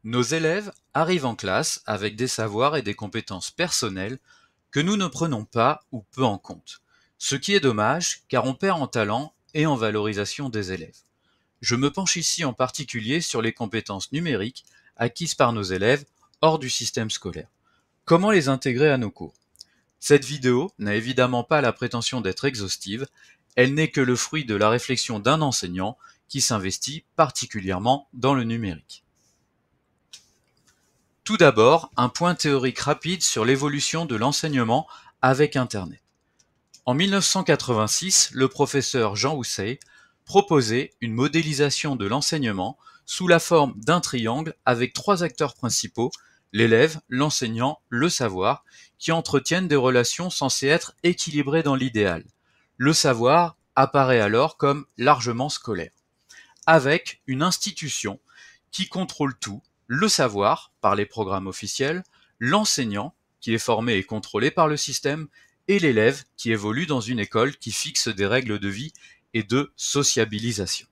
Nos élèves arrivent en classe avec des savoirs et des compétences personnelles que nous ne prenons pas ou peu en compte. Ce qui est dommage car on perd en talent et en valorisation des élèves. Je me penche ici en particulier sur les compétences numériques acquises par nos élèves hors du système scolaire. Comment les intégrer à nos cours? Cette vidéo n'a évidemment pas la prétention d'être exhaustive, elle n'est que le fruit de la réflexion d'un enseignant qui s'investit particulièrement dans le numérique. Tout d'abord, un point théorique rapide sur l'évolution de l'enseignement avec Internet. En 1986, le professeur Jean Houssaye proposait une modélisation de l'enseignement sous la forme d'un triangle avec trois acteurs principaux, l'élève, l'enseignant, le savoir, qui entretiennent des relations censées être équilibrées dans l'idéal. Le savoir apparaît alors comme largement scolaire, avec une institution qui contrôle tout, le savoir par les programmes officiels, l'enseignant qui est formé et contrôlé par le système, et l'élève qui évolue dans une école qui fixe des règles de vie et de sociabilisation.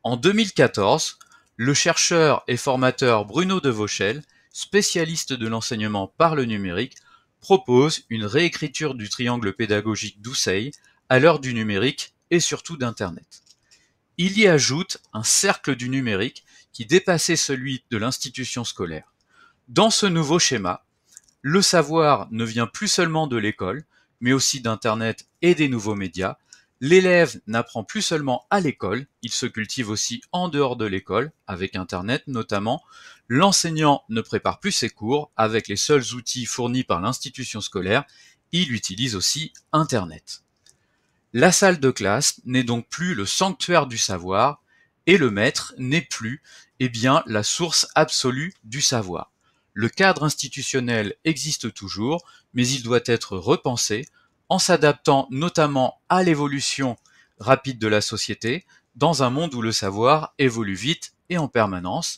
En 2014, le chercheur et formateur Bruno de Vauchel, spécialiste de l'enseignement par le numérique, propose une réécriture du triangle pédagogique d'Houssaye à l'heure du numérique et surtout d'Internet. Il y ajoute un cercle du numérique qui dépassait celui de l'institution scolaire. Dans ce nouveau schéma, le savoir ne vient plus seulement de l'école, mais aussi d'Internet et des nouveaux médias. L'élève n'apprend plus seulement à l'école, il se cultive aussi en dehors de l'école, avec Internet notamment. L'enseignant ne prépare plus ses cours avec les seuls outils fournis par l'institution scolaire, il utilise aussi Internet. La salle de classe n'est donc plus le sanctuaire du savoir, et le maître n'est plus, la source absolue du savoir. Le cadre institutionnel existe toujours, mais il doit être repensé en s'adaptant notamment à l'évolution rapide de la société, dans un monde où le savoir évolue vite et en permanence,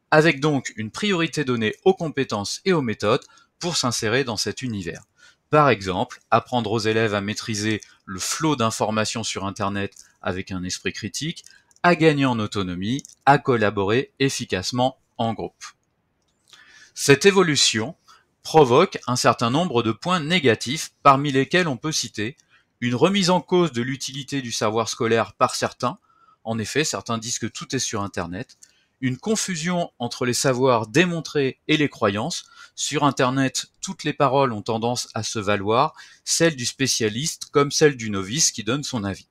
avec donc une priorité donnée aux compétences et aux méthodes pour s'insérer dans cet univers. Par exemple, apprendre aux élèves à maîtriser le flot d'informations sur Internet avec un esprit critique, à gagner en autonomie, à collaborer efficacement en groupe. Cette évolution provoque un certain nombre de points négatifs, parmi lesquels on peut citer une remise en cause de l'utilité du savoir scolaire par certains. En effet, certains disent que tout est sur Internet. Une confusion entre les savoirs démontrés et les croyances. Sur Internet, toutes les paroles ont tendance à se valoir, celles du spécialiste comme celles du novice qui donne son avis.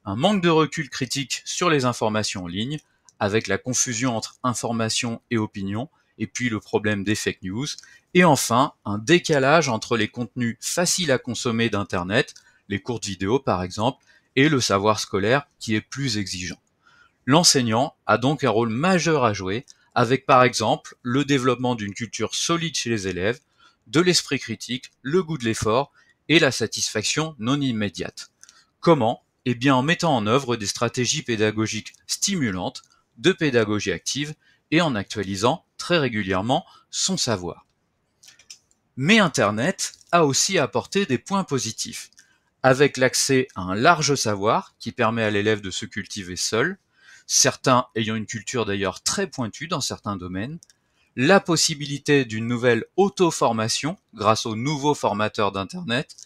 Un manque de recul critique sur les informations en ligne, avec la confusion entre information et opinion, et puis le problème des fake news, et enfin un décalage entre les contenus faciles à consommer d'Internet, les courtes vidéos par exemple, et le savoir scolaire qui est plus exigeant. L'enseignant a donc un rôle majeur à jouer, avec par exemple le développement d'une culture solide chez les élèves, de l'esprit critique, le goût de l'effort et la satisfaction non immédiate. Comment? En mettant en œuvre des stratégies pédagogiques stimulantes, de pédagogie active, et en actualisant très régulièrement son savoir. Mais Internet a aussi apporté des points positifs, avec l'accès à un large savoir qui permet à l'élève de se cultiver seul, certains ayant une culture d'ailleurs très pointue dans certains domaines, la possibilité d'une nouvelle auto-formation grâce aux nouveaux formateurs d'Internet,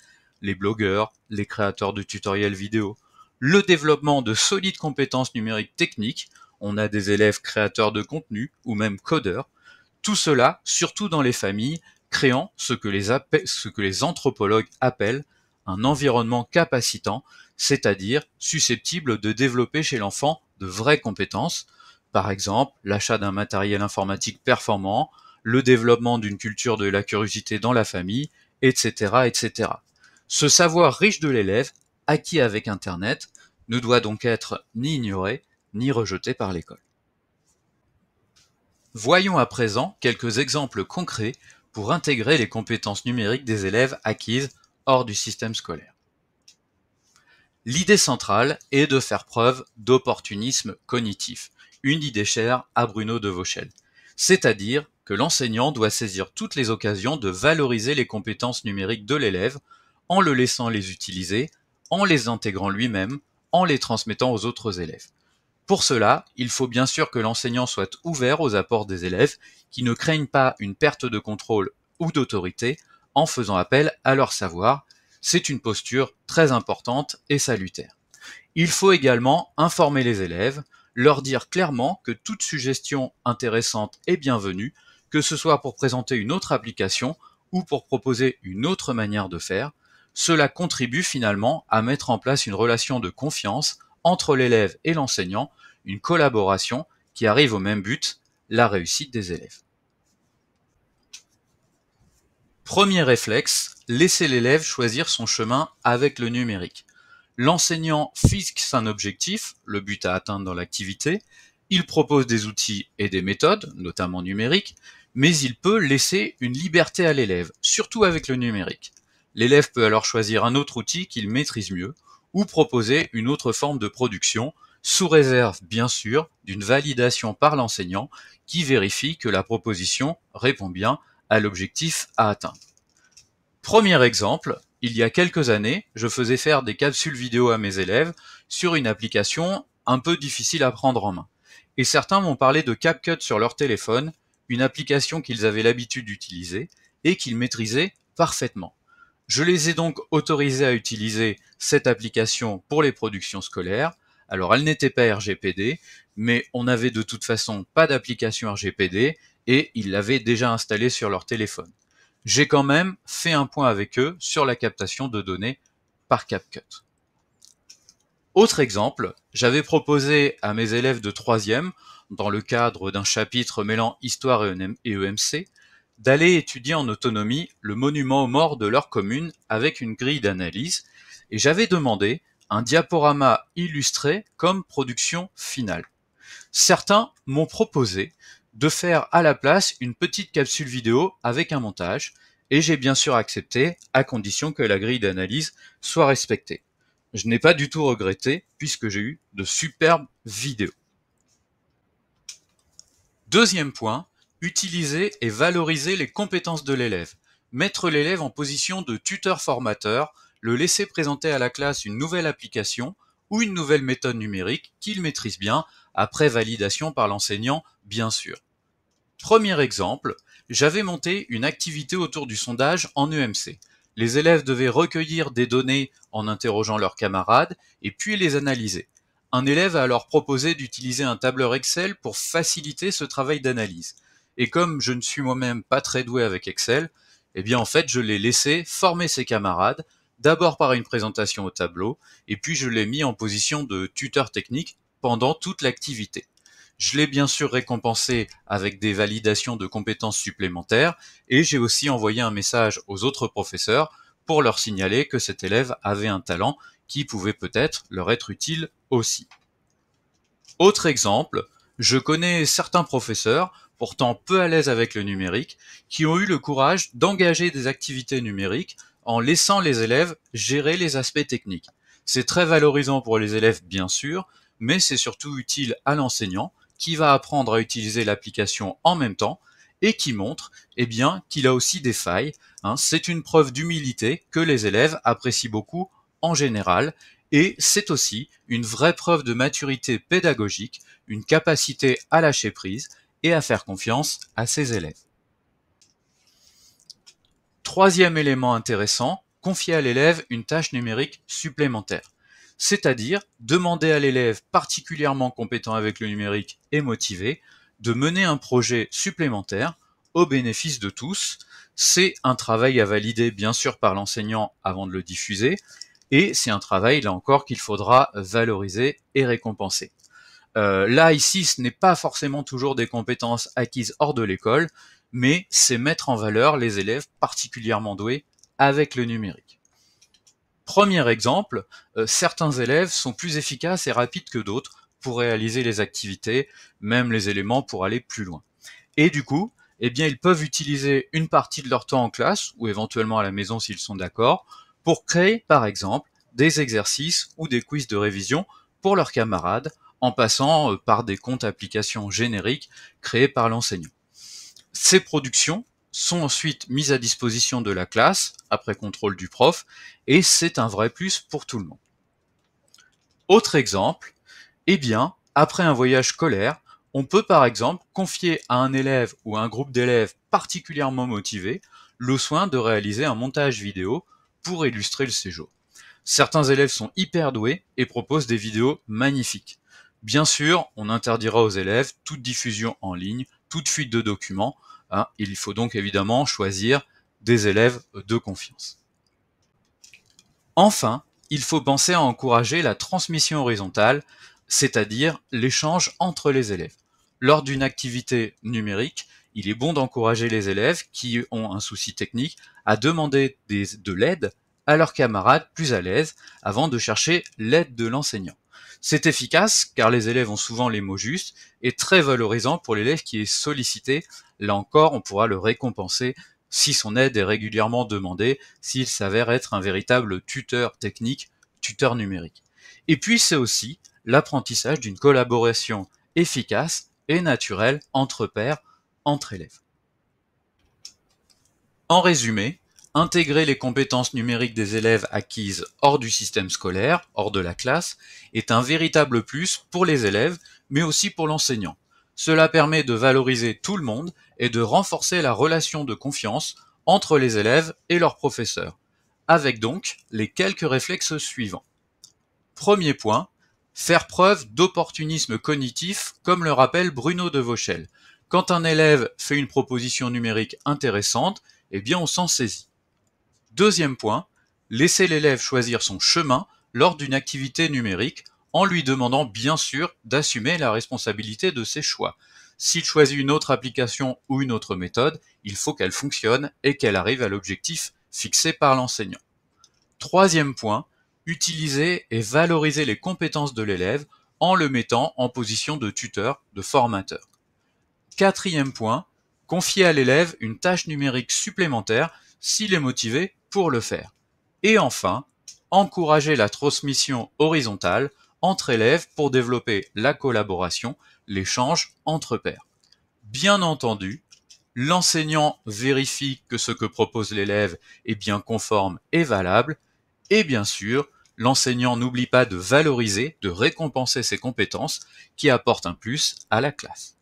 les blogueurs, les créateurs de tutoriels vidéo, le développement de solides compétences numériques techniques, on a des élèves créateurs de contenu ou même codeurs, tout cela surtout dans les familles, créant ce que les anthropologues appellent un environnement capacitant, c'est-à-dire susceptible de développer chez l'enfant de vraies compétences, par exemple l'achat d'un matériel informatique performant, le développement d'une culture de la curiosité dans la famille, etc., etc. Ce savoir riche de l'élève, acquis avec Internet, ne doit donc être ni ignoré, ni rejeté par l'école. Voyons à présent quelques exemples concrets pour intégrer les compétences numériques des élèves acquises hors du système scolaire. L'idée centrale est de faire preuve d'opportunisme cognitif, une idée chère à Bruno de Vauchel, c'est-à-dire que l'enseignant doit saisir toutes les occasions de valoriser les compétences numériques de l'élève en le laissant les utiliser, en les intégrant lui-même, en les transmettant aux autres élèves. Pour cela, il faut bien sûr que l'enseignant soit ouvert aux apports des élèves qui ne craignent pas une perte de contrôle ou d'autorité en faisant appel à leur savoir. C'est une posture très importante et salutaire. Il faut également informer les élèves, leur dire clairement que toute suggestion intéressante est bienvenue, que ce soit pour présenter une autre application ou pour proposer une autre manière de faire. Cela contribue finalement à mettre en place une relation de confiance entre l'élève et l'enseignant, une collaboration qui arrive au même but, la réussite des élèves. Premier réflexe, laisser l'élève choisir son chemin avec le numérique. L'enseignant fixe un objectif, le but à atteindre dans l'activité, il propose des outils et des méthodes, notamment numériques, mais il peut laisser une liberté à l'élève, surtout avec le numérique. L'élève peut alors choisir un autre outil qu'il maîtrise mieux, ou proposer une autre forme de production, sous réserve bien sûr d'une validation par l'enseignant qui vérifie que la proposition répond bien à l'objectif à atteindre. Premier exemple, il y a quelques années, je faisais faire des capsules vidéo à mes élèves sur une application un peu difficile à prendre en main. Et certains m'ont parlé de CapCut sur leur téléphone, une application qu'ils avaient l'habitude d'utiliser et qu'ils maîtrisaient parfaitement. Je les ai donc autorisés à utiliser cette application pour les productions scolaires. Alors elle n'était pas RGPD, mais on n'avait de toute façon pas d'application RGPD et ils l'avaient déjà installée sur leur téléphone. J'ai quand même fait un point avec eux sur la captation de données par CapCut. Autre exemple, j'avais proposé à mes élèves de 3e, dans le cadre d'un chapitre mêlant histoire et EMC, d'aller étudier en autonomie le monument aux morts de leur commune avec une grille d'analyse, et j'avais demandé un diaporama illustré comme production finale. Certains m'ont proposé de faire à la place une petite capsule vidéo avec un montage, et j'ai bien sûr accepté à condition que la grille d'analyse soit respectée. Je n'ai pas du tout regretté puisque j'ai eu de superbes vidéos. Deuxième point, utiliser et valoriser les compétences de l'élève. Mettre l'élève en position de tuteur-formateur, le laisser présenter à la classe une nouvelle application ou une nouvelle méthode numérique qu'il maîtrise bien, après validation par l'enseignant, bien sûr. Premier exemple, j'avais monté une activité autour du sondage en EMC. Les élèves devaient recueillir des données en interrogeant leurs camarades et puis les analyser. Un élève a alors proposé d'utiliser un tableur Excel pour faciliter ce travail d'analyse. Et comme je ne suis moi-même pas très doué avec Excel, eh bien en fait je l'ai laissé former ses camarades, d'abord par une présentation au tableau, et puis je l'ai mis en position de tuteur technique pendant toute l'activité. Je l'ai bien sûr récompensé avec des validations de compétences supplémentaires et j'ai aussi envoyé un message aux autres professeurs pour leur signaler que cet élève avait un talent qui pouvait peut-être leur être utile aussi. Autre exemple, je connais certains professeurs, pourtant peu à l'aise avec le numérique, qui ont eu le courage d'engager des activités numériques en laissant les élèves gérer les aspects techniques. C'est très valorisant pour les élèves bien sûr, mais c'est surtout utile à l'enseignant qui va apprendre à utiliser l'application en même temps et qui montre qu'il a aussi des failles. C'est une preuve d'humilité que les élèves apprécient beaucoup en général et c'est aussi une vraie preuve de maturité pédagogique, une capacité à lâcher prise et à faire confiance à ses élèves. Troisième élément intéressant, confier à l'élève une tâche numérique supplémentaire. C'est-à-dire demander à l'élève particulièrement compétent avec le numérique et motivé de mener un projet supplémentaire au bénéfice de tous. C'est un travail à valider bien sûr par l'enseignant avant de le diffuser et c'est un travail là encore qu'il faudra valoriser et récompenser. Là ici ce n'est pas forcément toujours des compétences acquises hors de l'école, mais c'est mettre en valeur les élèves particulièrement doués avec le numérique. Premier exemple, certains élèves sont plus efficaces et rapides que d'autres pour réaliser les activités, même les éléments pour aller plus loin. Et du coup, ils peuvent utiliser une partie de leur temps en classe, ou éventuellement à la maison s'ils sont d'accord, pour créer, par exemple, des exercices ou des quiz de révision pour leurs camarades, en passant par des comptes applications génériques créés par l'enseignant. Ces productions sont ensuite mises à disposition de la classe, après contrôle du prof, et c'est un vrai plus pour tout le monde. Autre exemple, Après un voyage scolaire, on peut par exemple confier à un élève ou à un groupe d'élèves particulièrement motivés le soin de réaliser un montage vidéo pour illustrer le séjour. Certains élèves sont hyper doués et proposent des vidéos magnifiques. Bien sûr, on interdira aux élèves toute diffusion en ligne, toute fuite de documents. Il faut donc évidemment choisir des élèves de confiance. Enfin, il faut penser à encourager la transmission horizontale, c'est-à-dire l'échange entre les élèves. Lors d'une activité numérique, il est bon d'encourager les élèves qui ont un souci technique à demander de l'aide à leurs camarades plus à l'aise avant de chercher l'aide de l'enseignant. C'est efficace car les élèves ont souvent les mots justes et très valorisant pour l'élève qui est sollicité. Là encore, on pourra le récompenser si son aide est régulièrement demandée, s'il s'avère être un véritable tuteur technique, tuteur numérique. Et puis c'est aussi l'apprentissage d'une collaboration efficace et naturelle entre pairs, entre élèves. En résumé, intégrer les compétences numériques des élèves acquises hors du système scolaire, hors de la classe, est un véritable plus pour les élèves, mais aussi pour l'enseignant. Cela permet de valoriser tout le monde et de renforcer la relation de confiance entre les élèves et leurs professeurs, avec donc les quelques réflexes suivants. Premier point, faire preuve d'opportunisme cognitif, comme le rappelle Bruno de Vauchel. Quand un élève fait une proposition numérique intéressante, eh bien on s'en saisit. Deuxième point, laisser l'élève choisir son chemin lors d'une activité numérique en lui demandant bien sûr d'assumer la responsabilité de ses choix. S'il choisit une autre application ou une autre méthode, il faut qu'elle fonctionne et qu'elle arrive à l'objectif fixé par l'enseignant. Troisième point, utiliser et valoriser les compétences de l'élève en le mettant en position de tuteur, de formateur. Quatrième point, confier à l'élève une tâche numérique supplémentaire s'il est motivé pour le faire. Et enfin, encourager la transmission horizontale entre élèves pour développer la collaboration, l'échange entre pairs. Bien entendu, l'enseignant vérifie que ce que propose l'élève est bien conforme et valable, et bien sûr, l'enseignant n'oublie pas de valoriser, de récompenser ses compétences qui apportent un plus à la classe.